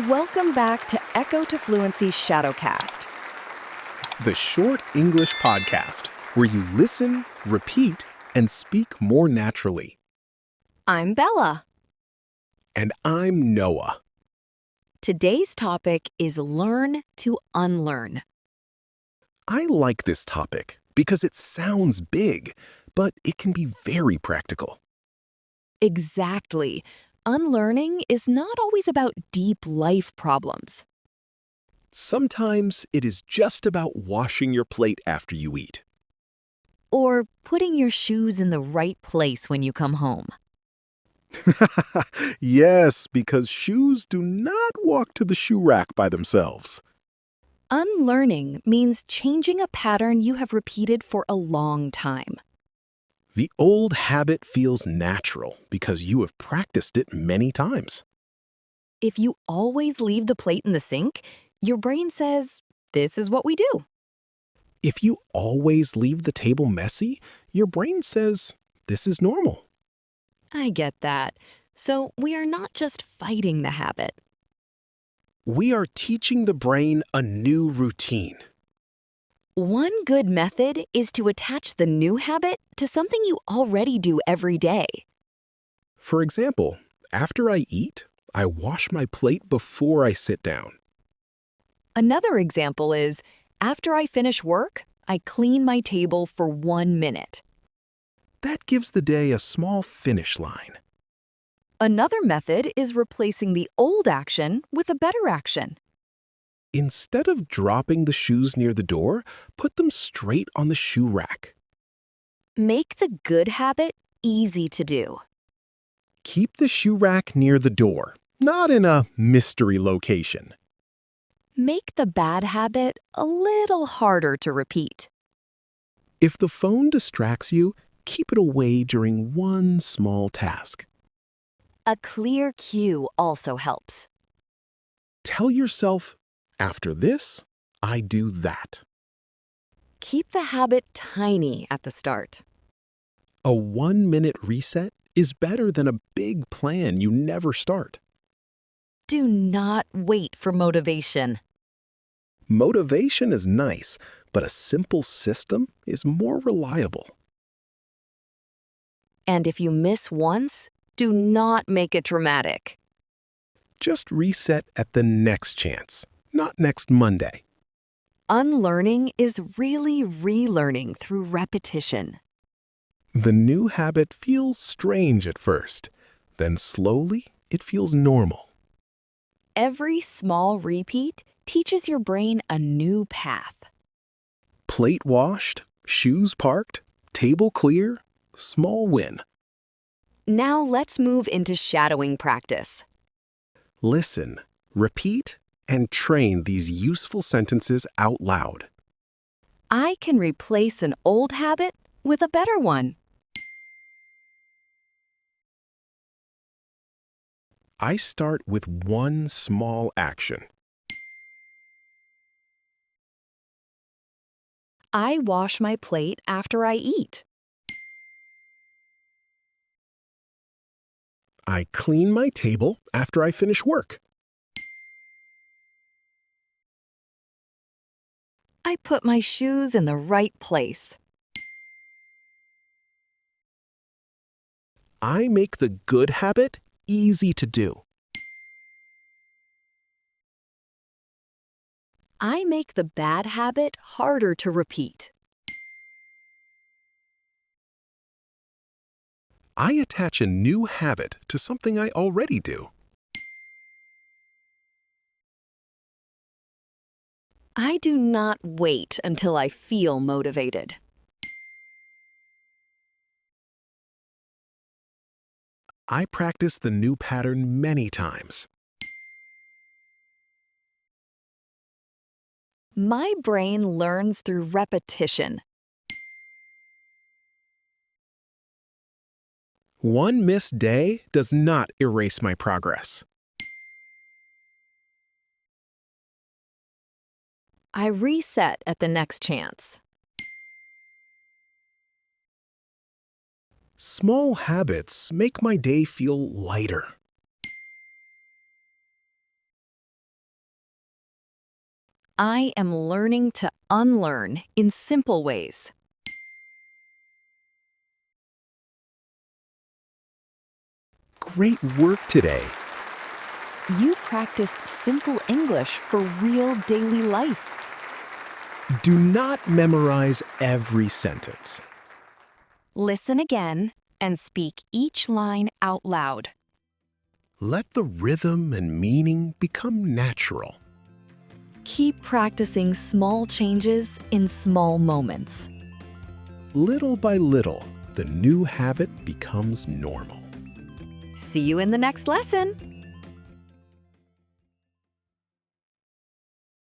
Welcome back to Echo to Fluency Shadowcast. The short English podcast where you listen, repeat, and speak more naturally. I'm Bella. And I'm Noah. Today's topic is learn to unlearn. I like this topic because it sounds big, but it can be very practical. Exactly. Unlearning is not always about deep life problems. Sometimes it is just about washing your plate after you eat. Or putting your shoes in the right place when you come home. Yes, because shoes do not walk to the shoe rack by themselves. Unlearning means changing a pattern you have repeated for a long time. The old habit feels natural because you have practiced it many times. If you always leave the plate in the sink, your brain says, this is what we do. If you always leave the table messy, your brain says, this is normal. I get that. So we are not just fighting the habit. We are teaching the brain a new routine. One good method is to attach the new habit to something you already do every day. For example, after I eat, I wash my plate before I sit down. Another example is, after I finish work, I clean my table for 1 minute. That gives the day a small finish line. Another method is replacing the old action with a better action. Instead of dropping the shoes near the door, put them straight on the shoe rack. Make the good habit easy to do. Keep the shoe rack near the door, not in a mystery location. Make the bad habit a little harder to repeat. If the phone distracts you, keep it away during one small task. A clear cue also helps. Tell yourself, after this, I do that. Keep the habit tiny at the start. A 1-minute reset is better than a big plan you never start. Do not wait for motivation. Motivation is nice, but a simple system is more reliable. And if you miss once, do not make it dramatic. Just reset at the next chance, not next Monday. Unlearning is really relearning through repetition. The new habit feels strange at first, then slowly it feels normal. Every small repeat teaches your brain a new path. Plate washed, shoes parked, table clear, small win. Now let's move into shadowing practice. Listen, repeat, and train these useful sentences out loud. I can replace an old habit with a better one. I start with one small action. I wash my plate after I eat. I clean my table after I finish work. I put my shoes in the right place. I make the good habit easy to do. I make the bad habit harder to repeat. I attach a new habit to something I already do. I do not wait until I feel motivated. I practice the new pattern many times. My brain learns through repetition. One missed day does not erase my progress. I reset at the next chance. Small habits make my day feel lighter. I am learning to unlearn in simple ways. Great work today. You practiced simple English for real daily life. Do not memorize every sentence. Listen again and speak each line out loud. Let the rhythm and meaning become natural. Keep practicing small changes in small moments. Little by little, the new habit becomes normal. See you in the next lesson.